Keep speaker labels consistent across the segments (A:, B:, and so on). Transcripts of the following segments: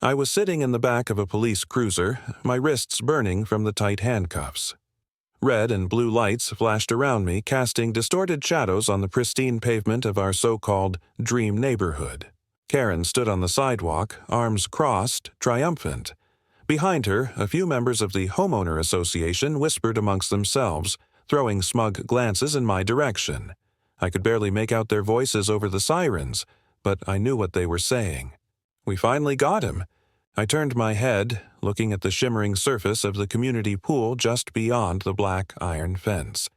A: I was sitting in the back of a police cruiser, my wrists burning from the tight handcuffs. Red and blue lights flashed around me, casting distorted shadows on the pristine pavement of our so-called dream neighborhood. Karen stood on the sidewalk, arms crossed, triumphant. Behind her, a few members of the homeowner association whispered amongst themselves, throwing smug glances in my direction. I could barely make out their voices over the sirens, but I knew what they were saying. We finally got him. I turned my head, looking at the shimmering surface of the community pool just beyond the black iron fence.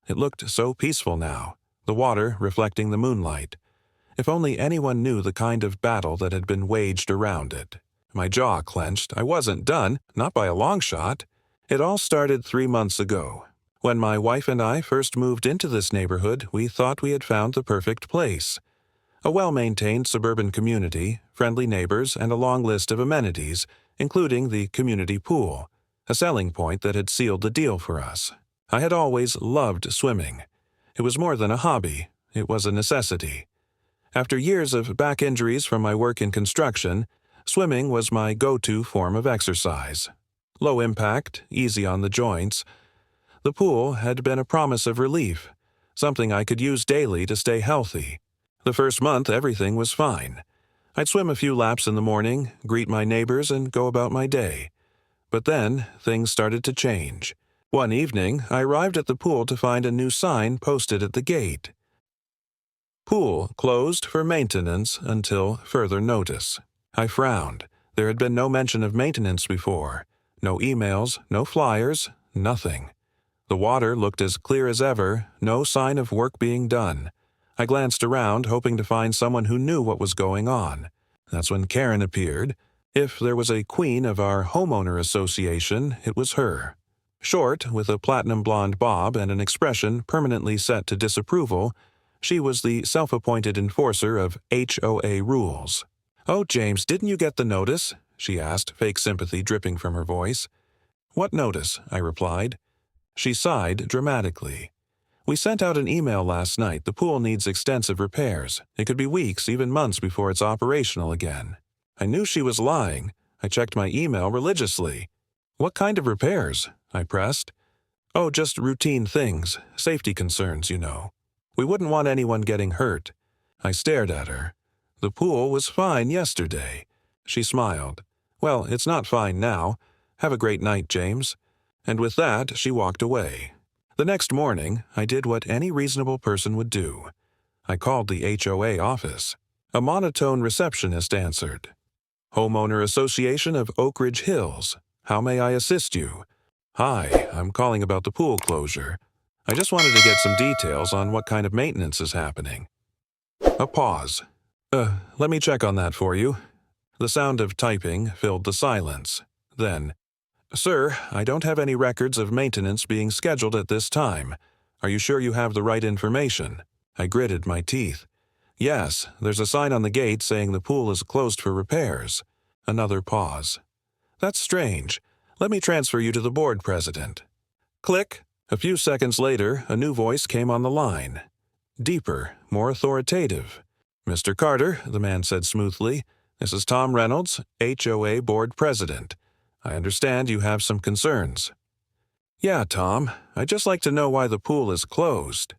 A: It looked so peaceful now, the water reflecting the moonlight. If only anyone knew the kind of battle that had been waged around it. My jaw clenched. I wasn't done, not by a long shot. It all started 3 months ago. When my wife and I first moved into this neighborhood, we thought we had found the perfect place. A well-maintained suburban community, friendly neighbors, and a long list of amenities, including the community pool, a selling point that had sealed the deal for us. I had always loved swimming. It was more than a hobby. It was a necessity. After years of back injuries from my work in construction, swimming was my go-to form of exercise. Low impact, easy on the joints. The pool had been a promise of relief, something I could use daily to stay healthy. The first month, everything was fine. I'd swim a few laps in the morning, greet my neighbors, and go about my day. But then, things started to change. One evening, I arrived at the pool to find a new sign posted at the gate. Pool closed for maintenance until further notice. I frowned. There had been no mention of maintenance before. No emails, no flyers, nothing. The water looked as clear as ever, no sign of work being done. I glanced around, hoping to find someone who knew what was going on. That's when Karen appeared. If there was a queen of our homeowner association, it was her. Short, with a platinum blonde bob and an expression permanently set to disapproval, she was the self-appointed enforcer of HOA rules. "Oh, James, didn't you get the notice?" she asked, fake sympathy dripping from her voice. "What notice?" I replied. She sighed dramatically. "We sent out an email last night. The pool needs extensive repairs. It could be weeks, even months before it's operational again." I knew she was lying. I checked my email religiously. "What kind of repairs?" I pressed. "Oh, just routine things. Safety concerns, you know. We wouldn't want anyone getting hurt." I stared at her. "The pool was fine yesterday." She smiled. "Well, it's not fine now. Have a great night, James." And with that, she walked away. The next morning, I did what any reasonable person would do. I called the HOA office. A monotone receptionist answered. "Homeowner Association of Oak Ridge Hills. How may I assist you?" "Hi, I'm calling about the pool closure. I just wanted to get some details on what kind of maintenance is happening." A pause. Let me check on that for you." The sound of typing filled the silence. Then, "Sir, I don't have any records of maintenance being scheduled at this time. Are you sure you have the right information?" I gritted my teeth. "Yes, there's a sign on the gate saying the pool is closed for repairs." Another pause. "That's strange. Let me transfer you to the board president." Click. A few seconds later, a new voice came on the line. Deeper, more authoritative. "Mr. Carter," the man said smoothly, "this is Tom Reynolds, HOA board president. I understand you have some concerns." "Yeah, Tom. I'd just like to know why the pool is closed."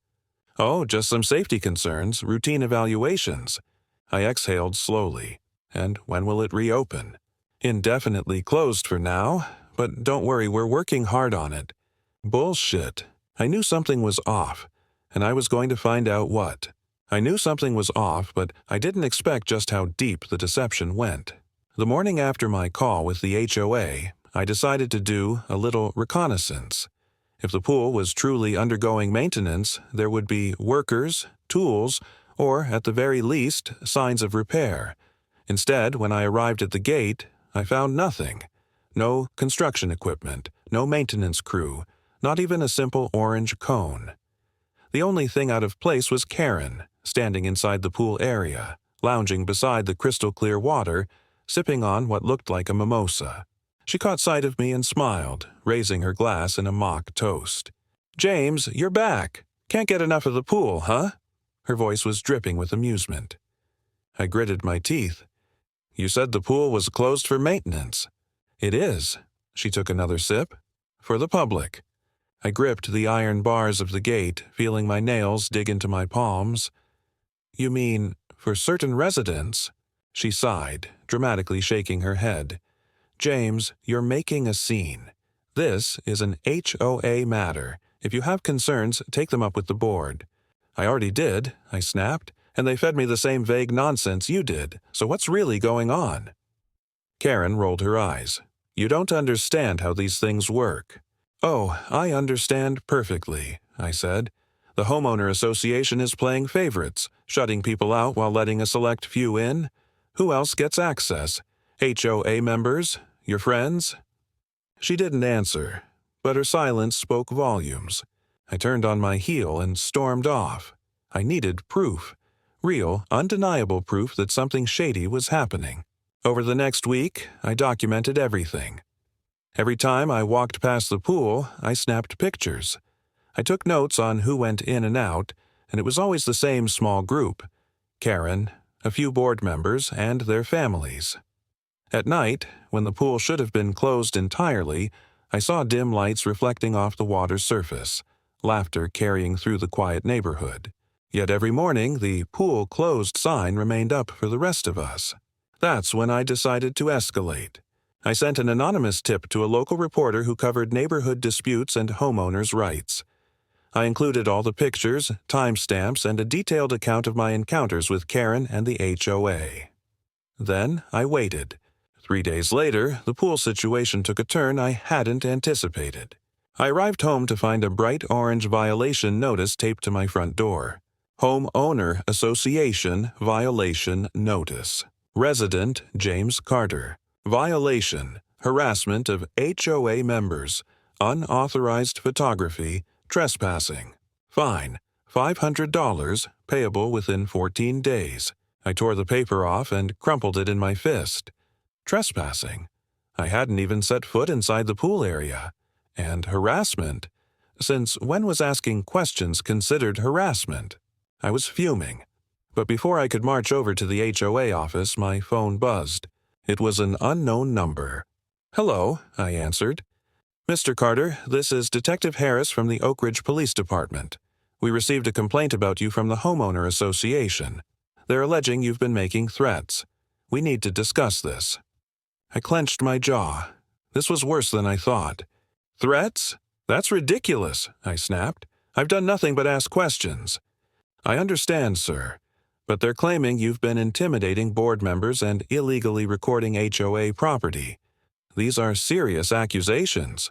A: "Oh, just some safety concerns, routine evaluations." I exhaled slowly. "And when will it reopen?" "Indefinitely closed for now, but don't worry, we're working hard on it." Bullshit. I knew something was off, and I was going to find out what. I knew something was off, but I didn't expect just how deep the deception went. The morning after my call with the HOA, I decided to do a little reconnaissance. If the pool was truly undergoing maintenance, there would be workers, tools, or, at the very least, signs of repair. Instead, when I arrived at the gate, I found nothing. No construction equipment, no maintenance crew, not even a simple orange cone. The only thing out of place was Karen, standing inside the pool area, lounging beside the crystal-clear water, sipping on what looked like a mimosa. She caught sight of me and smiled, raising her glass in a mock toast. "James, you're back. Can't get enough of the pool, huh?" Her voice was dripping with amusement. I gritted my teeth. You said the pool was closed for maintenance. It is. She took another sip. For the public. I gripped the iron bars of the gate, feeling my nails dig into my palms. You mean, for certain residents? She sighed, dramatically shaking her head. James, you're making a scene. This is an HOA matter. If you have concerns, take them up with the board. I already did, I snapped, and they fed me the same vague nonsense you did, so what's really going on? Karen rolled her eyes. You don't understand how these things work. Oh, I understand perfectly, I said. The homeowner association is playing favorites, shutting people out while letting a select few in. Who else gets access? HOA members? Your friends? She didn't answer, but her silence spoke volumes. I turned on my heel and stormed off. I needed proof. Real, undeniable proof that something shady was happening. Over the next week, I documented everything. Every time I walked past the pool, I snapped pictures. I took notes on who went in and out, and it was always the same small group. Karen, a few board members, and their families. At night, when the pool should have been closed entirely, I saw dim lights reflecting off the water's surface, laughter carrying through the quiet neighborhood. Yet every morning, the pool closed sign remained up for the rest of us. That's when I decided to escalate. I sent an anonymous tip to a local reporter who covered neighborhood disputes and homeowners' rights. I included all the pictures, timestamps, and a detailed account of my encounters with Karen and the HOA. Then I waited. 3 days later, the pool situation took a turn I hadn't anticipated. I arrived home to find a bright orange violation notice taped to my front door. Homeowner Association Violation Notice. Resident James Carter. Violation, harassment of HOA members, unauthorized photography, trespassing. Fine, $500, payable within 14 days. I tore the paper off and crumpled it in my fist. Trespassing. I hadn't even set foot inside the pool area. And harassment. Since when was asking questions considered harassment? I was fuming. But before I could march over to the HOA office, my phone buzzed. It was an unknown number. Hello, I answered. Mr. Carter, this is Detective Harris from the Oak Ridge Police Department. We received a complaint about you from the Homeowner Association. They're alleging you've been making threats. We need to discuss this. I clenched my jaw. This was worse than I thought. Threats? That's ridiculous, I snapped. I've done nothing but ask questions. I understand, sir, but they're claiming you've been intimidating board members and illegally recording HOA property. These are serious accusations.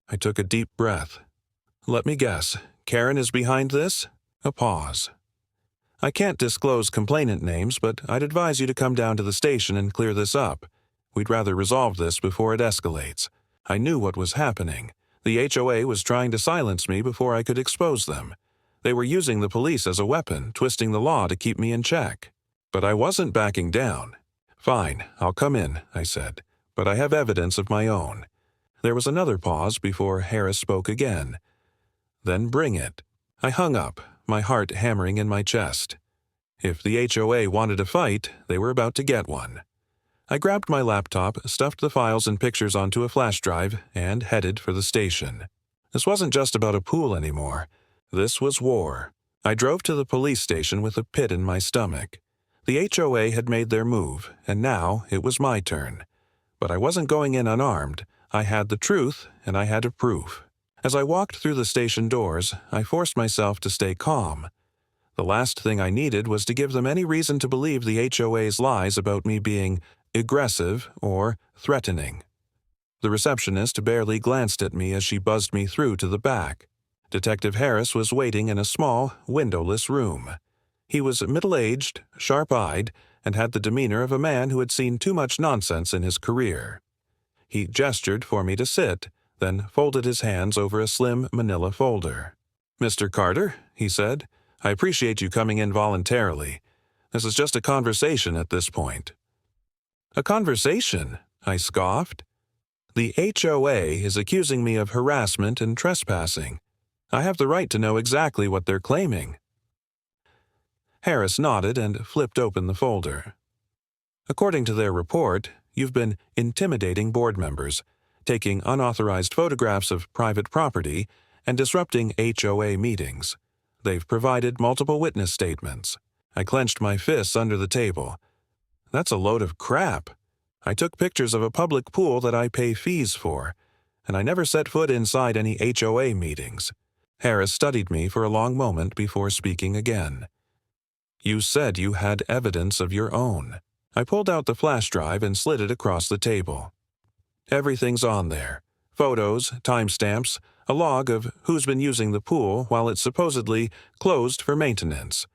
A: I took a deep breath. Let me guess, Karen is behind this? A pause. I can't disclose complainant names, but I'd advise you to come down to the station and clear this up. We'd rather resolve this before it escalates. I knew what was happening. The HOA was trying to silence me before I could expose them. They were using the police as a weapon, twisting the law to keep me in check. But I wasn't backing down. Fine, I'll come in, I said, but I have evidence of my own. There was another pause before Harris spoke again. Then bring it. I hung up, my heart hammering in my chest. If the HOA wanted a fight, they were about to get one. I grabbed my laptop, stuffed the files and pictures onto a flash drive, and headed for the station. This wasn't just about a pool anymore. This was war. I drove to the police station with a pit in my stomach. The HOA had made their move, and now it was my turn. But I wasn't going in unarmed. I had the truth, and I had a proof. As I walked through the station doors, I forced myself to stay calm. The last thing I needed was to give them any reason to believe the HOA's lies about me being aggressive or threatening. The receptionist barely glanced at me as she buzzed me through to the back. Detective Harris was waiting in a small, windowless room. He was middle-aged, sharp-eyed, and had the demeanor of a man who had seen too much nonsense in his career. He gestured for me to sit, then folded his hands over a slim manila folder. "Mr. Carter," he said, "I appreciate you coming in voluntarily. This is just a conversation at this point." "A conversation?" I scoffed. "The HOA is accusing me of harassment and trespassing. I have the right to know exactly what they're claiming." Harris nodded and flipped open the folder. According to their report, you've been intimidating board members, taking unauthorized photographs of private property, and disrupting HOA meetings. They've provided multiple witness statements. I clenched my fists under the table. That's a load of crap. I took pictures of a public pool that I pay fees for, and I never set foot inside any HOA meetings. Harris studied me for a long moment before speaking again. You said you had evidence of your own. I pulled out the flash drive and slid it across the table. Everything's on there. Photos, timestamps, a log of who's been using the pool while it's supposedly closed for maintenance.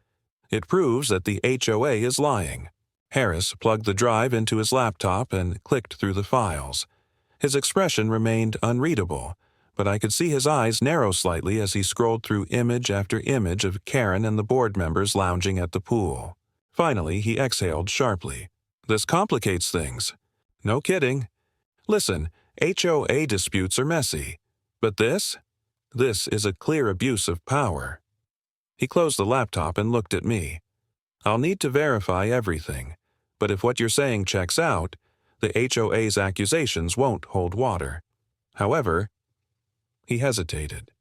A: It proves that the HOA is lying. Harris plugged the drive into his laptop and clicked through the files. His expression remained unreadable, but I could see his eyes narrow slightly as he scrolled through image after image of Karen and the board members lounging at the pool. Finally, he exhaled sharply. This complicates things. No kidding. Listen, HOA disputes are messy, but this is a clear abuse of power. He closed the laptop and looked at me. I'll need to verify everything, but if what you're saying checks out, the HOA's accusations won't hold water. However, he hesitated.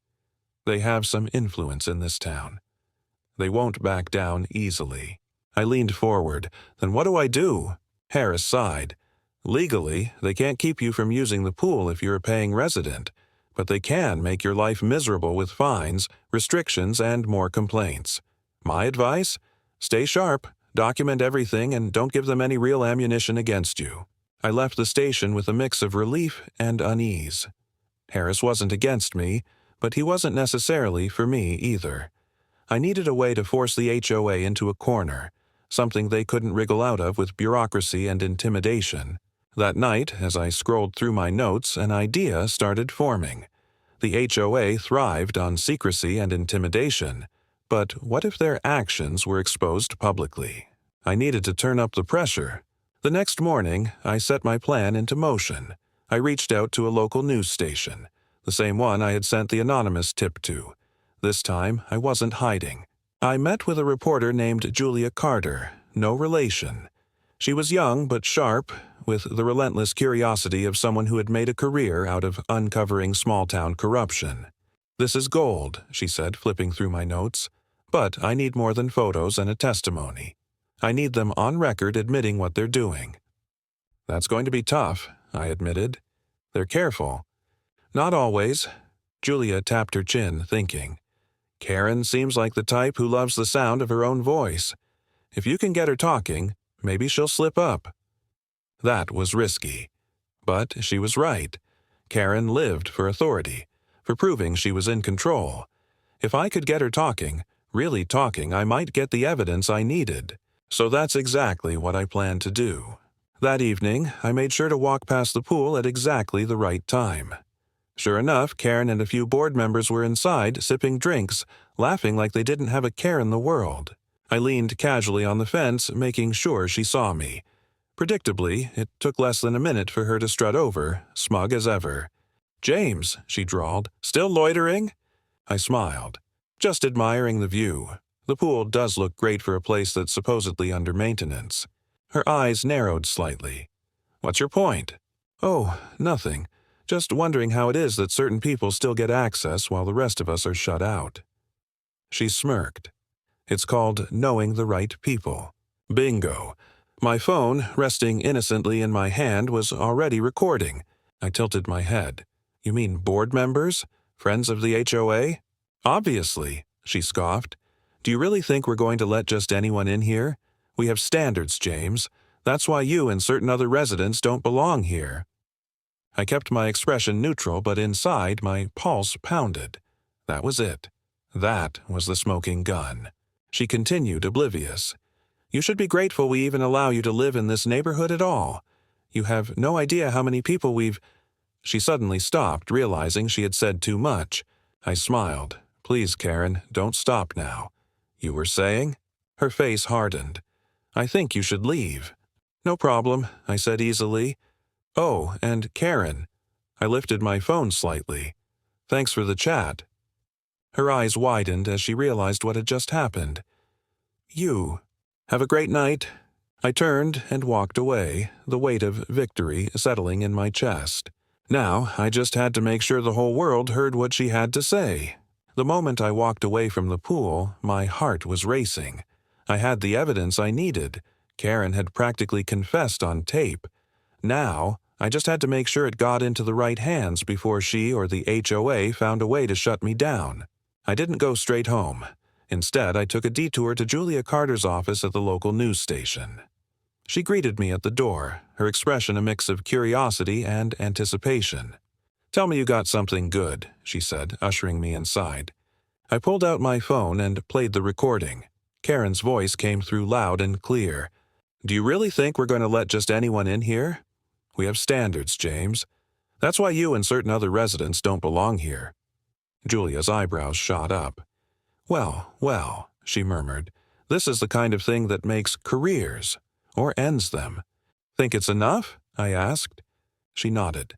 A: They have some influence in this town. They won't back down easily. I leaned forward. Then what do I do? Harris sighed. Legally, they can't keep you from using the pool if you're a paying resident, but they can make your life miserable with fines, restrictions, and more complaints. My advice? Stay sharp, document everything, and don't give them any real ammunition against you. I left the station with a mix of relief and unease. Harris wasn't against me, but he wasn't necessarily for me either. I needed a way to force the HOA into a corner, something they couldn't wriggle out of with bureaucracy and intimidation. That night, as I scrolled through my notes, an idea started forming. The HOA thrived on secrecy and intimidation, but what if their actions were exposed publicly? I needed to turn up the pressure. The next morning, I set my plan into motion. I reached out to a local news station, the same one I had sent the anonymous tip to. This time, I wasn't hiding. I met with a reporter named Julia Carter, no relation. She was young but sharp, with the relentless curiosity of someone who had made a career out of uncovering small-town corruption. "This is gold," she said, flipping through my notes. "But I need more than photos and a testimony. I need them on record admitting what they're doing." "That's going to be tough," I admitted. "They're careful." "Not always." Julia tapped her chin, thinking. "Karen seems like the type who loves the sound of her own voice. If you can get her talking, maybe she'll slip up." That was risky. But she was right. Karen lived for authority, for proving she was in control. If I could get her talking, really talking, I might get the evidence I needed. So that's exactly what I planned to do. That evening, I made sure to walk past the pool at exactly the right time. Sure enough, Karen and a few board members were inside, sipping drinks, laughing like they didn't have a care in the world. I leaned casually on the fence, making sure she saw me. Predictably, it took less than a minute for her to strut over, smug as ever. "James," she drawled, "still loitering?" I smiled. "Just admiring the view. The pool does look great for a place that's supposedly under maintenance." Her eyes narrowed slightly. "What's your point?" "Oh, nothing. Just wondering how it is that certain people still get access while the rest of us are shut out." She smirked. "It's called knowing the right people." Bingo. My phone, resting innocently in my hand, was already recording. I tilted my head. "You mean board members? Friends of the HOA?" "Obviously," she scoffed. "Do you really think we're going to let just anyone in here? We have standards, James. That's why you and certain other residents don't belong here." I kept my expression neutral, but inside my pulse pounded. That was it. That was the smoking gun. She continued, oblivious. "You should be grateful we even allow you to live in this neighborhood at all. You have no idea how many people we've—" She suddenly stopped, realizing she had said too much. I smiled. "Please, Karen, don't stop now. You were saying?" Her face hardened. "I think you should leave." "No problem," I said easily. "Oh, and Karen." I lifted my phone slightly. "Thanks for the chat." Her eyes widened as she realized what had just happened. "You. Have a great night." I turned and walked away, the weight of victory settling in my chest. Now, I just had to make sure the whole world heard what she had to say. The moment I walked away from the pool, my heart was racing. I had the evidence I needed. Karen had practically confessed on tape. Now, I just had to make sure it got into the right hands before she or the HOA found a way to shut me down. I didn't go straight home. Instead, I took a detour to Julia Carter's office at the local news station. She greeted me at the door, her expression a mix of curiosity and anticipation. "Tell me you got something good," she said, ushering me inside. I pulled out my phone and played the recording. Karen's voice came through loud and clear. "Do you really think we're going to let just anyone in here? We have standards, James. That's why you and certain other residents don't belong here." Julia's eyebrows shot up. Well, well," she murmured. "This is the kind of thing that makes careers, or ends them." "Think it's enough?" I asked. She nodded.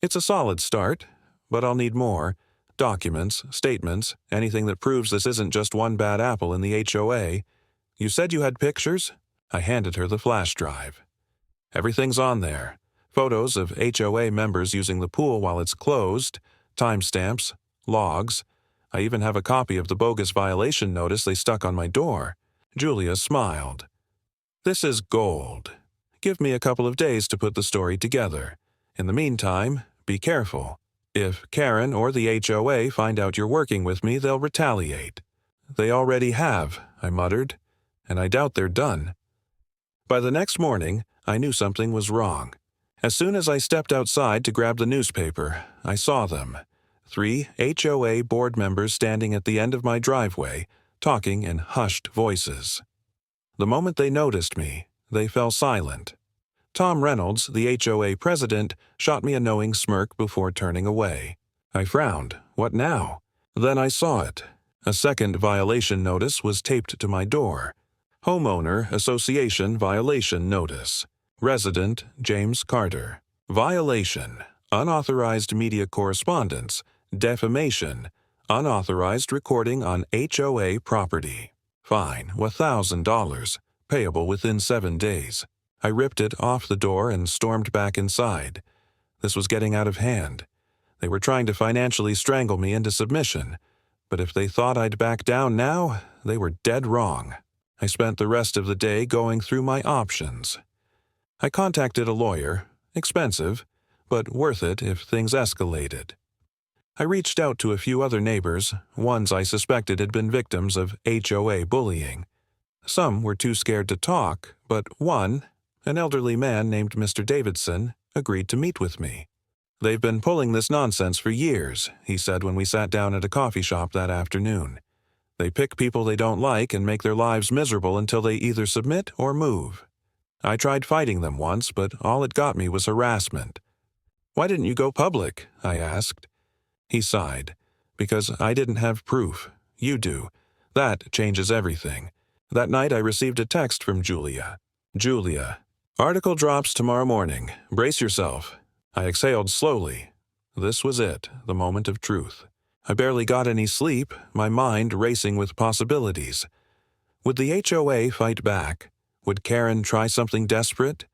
A: "It's a solid start, but I'll need more. Documents, statements, anything that proves this isn't just one bad apple in the HOA. You said you had pictures?" I handed her the flash drive. "Everything's on there. Photos of HOA members using the pool while it's closed, timestamps, logs. I even have a copy of the bogus violation notice they stuck on my door." Julia smiled. "This is gold. Give me a couple of days to put the story together. In the meantime, be careful. If Karen or the HOA find out you're working with me, they'll retaliate." "They already have," I muttered, "and I doubt they're done." By the next morning, I knew something was wrong. As soon as I stepped outside to grab the newspaper, I saw them. 3 HOA board members standing at the end of my driveway, talking in hushed voices. The moment they noticed me, they fell silent. Tom Reynolds, the HOA president, shot me a knowing smirk before turning away. I frowned. What now? Then I saw it. A second violation notice was taped to my door. Homeowner Association Violation Notice. Resident James Carter. Violation. Unauthorized media correspondence. Defamation. Unauthorized recording on HOA property. Fine, $1,000. Payable within 7 days. I ripped it off the door and stormed back inside. This was getting out of hand. They were trying to financially strangle me into submission. But if they thought I'd back down now, they were dead wrong. I spent the rest of the day going through my options. I contacted a lawyer. Expensive, but worth it if things escalated. I reached out to a few other neighbors, ones I suspected had been victims of HOA bullying. Some were too scared to talk, but one, an elderly man named Mr. Davidson, agreed to meet with me. "They've been pulling this nonsense for years," he said when we sat down at a coffee shop that afternoon. "They pick people they don't like and make their lives miserable until they either submit or move. I tried fighting them once, but all it got me was harassment." "Why didn't you go public?" I asked. He sighed. "Because I didn't have proof. You do. That changes everything." That night I received a text from Julia. "Julia, article drops tomorrow morning. Brace yourself." I exhaled slowly. This was it, the moment of truth. I barely got any sleep, my mind racing with possibilities. Would the HOA fight back? Would Karen try something desperate?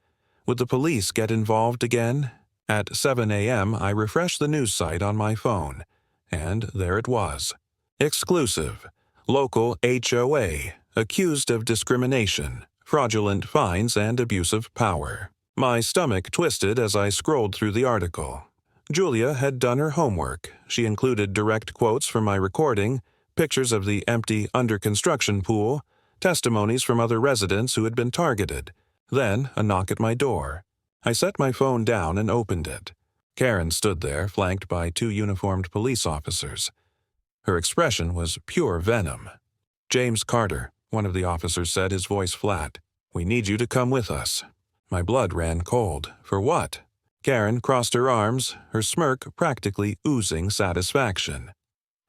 A: Would the police get involved again? At 7 a.m., I refreshed the news site on my phone, and there it was. Exclusive. Local HOA, accused of discrimination, fraudulent fines, and abuse of power. My stomach twisted as I scrolled through the article. Julia had done her homework. She included direct quotes from my recording, pictures of the empty under-construction pool, testimonies from other residents who had been targeted, then a knock at my door. I set my phone down and opened it. Karen stood there, flanked by 2 uniformed police officers. Her expression was pure venom. "James Carter," one of the officers said, his voice flat. "We need you to come with us." My blood ran cold. For what? Karen crossed her arms, her smirk practically oozing satisfaction.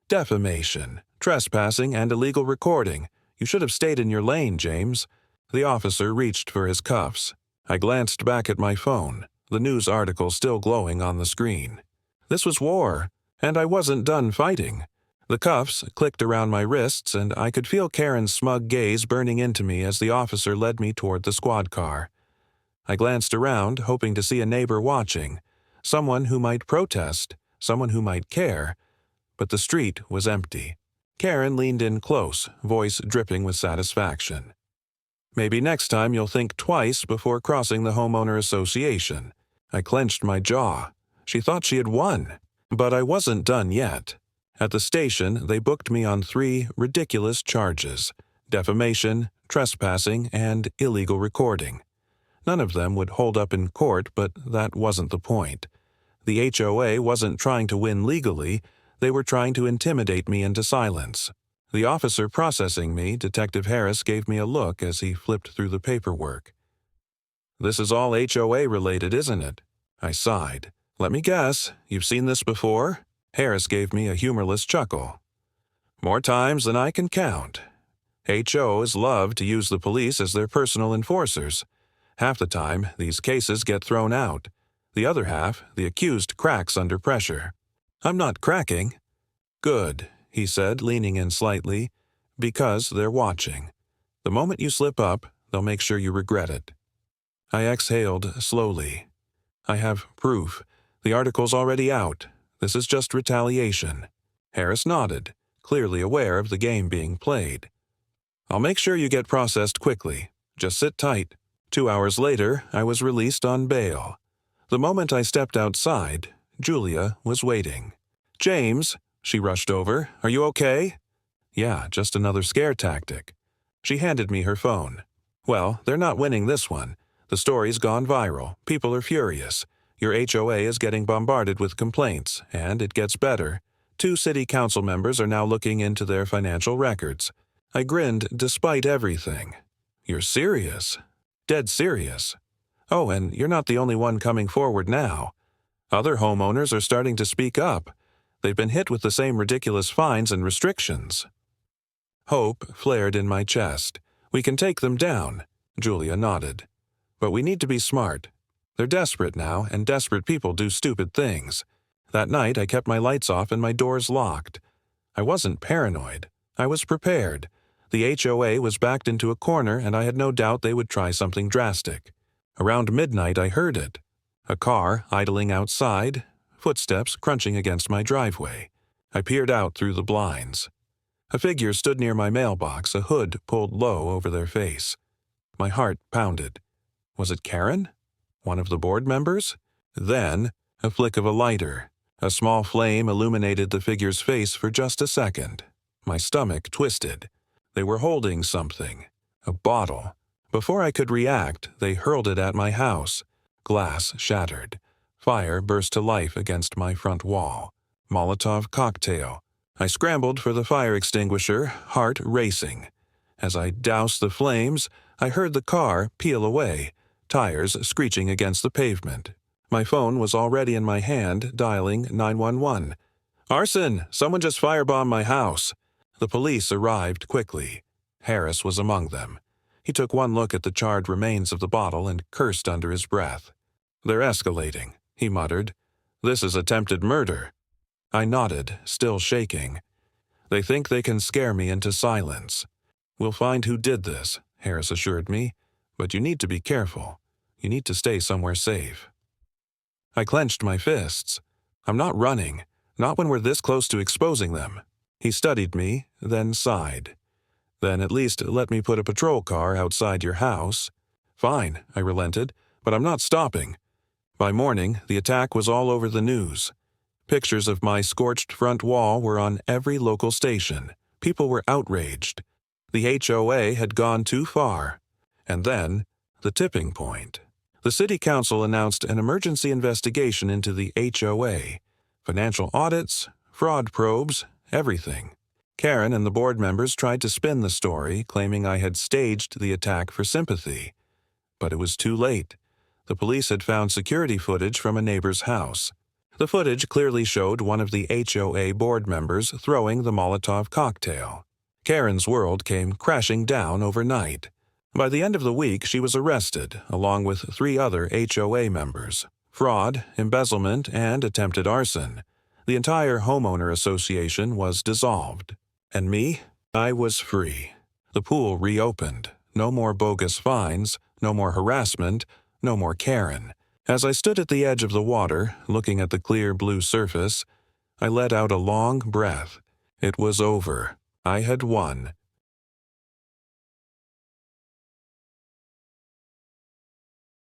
A: "Defamation, trespassing, and illegal recording. You should have stayed in your lane, James." The officer reached for his cuffs. I glanced back at my phone, the news article still glowing on the screen. This was war, and I wasn't done fighting. The cuffs clicked around my wrists, and I could feel Karen's smug gaze burning into me as the officer led me toward the squad car. I glanced around, hoping to see a neighbor watching, someone who might protest, someone who might care, but the street was empty. Karen leaned in close, voice dripping with satisfaction. "Maybe next time you'll think twice before crossing the homeowner association." I clenched my jaw. She thought she had won. But I wasn't done yet. At the station, they booked me on 3 ridiculous charges: defamation, trespassing, and illegal recording. None of them would hold up in court, but that wasn't the point. The HOA wasn't trying to win legally, they were trying to intimidate me into silence. The officer processing me, Detective Harris, gave me a look as he flipped through the paperwork. "This is all HOA related, isn't it?" I sighed. "Let me guess, you've seen this before?" Harris gave me a humorless chuckle. "More times than I can count. HOs love to use the police as their personal enforcers. Half the time, these cases get thrown out. The other half, the accused cracks under pressure." "I'm not cracking." "Good," he said, leaning in slightly, "because they're watching. The moment you slip up, they'll make sure you regret it." I exhaled slowly. "I have proof. The article's already out. This is just retaliation." Harris nodded, clearly aware of the game being played. "I'll make sure you get processed quickly. Just sit tight." 2 hours later, I was released on bail. The moment I stepped outside, Julia was waiting. "James," she rushed over, "are you okay?" "Yeah, just another scare tactic." She handed me her phone. "Well, they're not winning this one. The story's gone viral. People are furious. Your HOA is getting bombarded with complaints, and it gets better. 2 city council members are now looking into their financial records." I grinned despite everything. "You're serious?" "Dead serious." "Oh, and you're not the only one coming forward now. Other homeowners are starting to speak up. They've been hit with the same ridiculous fines and restrictions." Hope flared in my chest. "We can take them down." Julia nodded. "But we need to be smart. They're desperate now, and desperate people do stupid things. That night, I kept my lights off and my doors locked. I wasn't paranoid. I was prepared. The HOA was backed into a corner, and I had no doubt they would try something drastic. Around midnight, I heard it. A car idling outside, footsteps crunching against my driveway. I peered out through the blinds. A figure stood near my mailbox, a hood pulled low over their face. My heart pounded. Was it Karen? One of the board members? Then, a flick of a lighter. A small flame illuminated the figure's face for just a second. My stomach twisted. They were holding something. A bottle. Before I could react, they hurled it at my house. Glass shattered. Fire burst to life against my front wall. Molotov cocktail. I scrambled for the fire extinguisher, heart racing. As I doused the flames, I heard the car peel away, tires screeching against the pavement. My phone was already in my hand, dialing 911. "Arson, someone just firebombed my house." The police arrived quickly. Harris was among them. He took one look at the charred remains of the bottle and cursed under his breath. "They're escalating," he muttered. "This is attempted murder." I nodded, still shaking. "They think they can scare me into silence." "We'll find who did this," Harris assured me. "But you need to be careful. You need to stay somewhere safe." I clenched my fists. "I'm not running. Not when we're this close to exposing them." He studied me, then sighed. "Then at least let me put a patrol car outside your house." "Fine," I relented, "but I'm not stopping." By morning, the attack was all over the news. Pictures of my scorched front wall were on every local station. People were outraged. The HOA had gone too far. And then, the tipping point. The city council announced an emergency investigation into the HOA. Financial audits, fraud probes, everything. Karen and the board members tried to spin the story, claiming I had staged the attack for sympathy. But it was too late. The police had found security footage from a neighbor's house. The footage clearly showed one of the HOA board members throwing the Molotov cocktail. Karen's world came crashing down overnight. By the end of the week, she was arrested, along with 3 other HOA members. Fraud, embezzlement, and attempted arson. The entire homeowner association was dissolved. And me? I was free. The pool reopened. No more bogus fines, no more harassment, no more Karen. As I stood at the edge of the water, looking at the clear blue surface, I let out a long breath. It was over. I had won.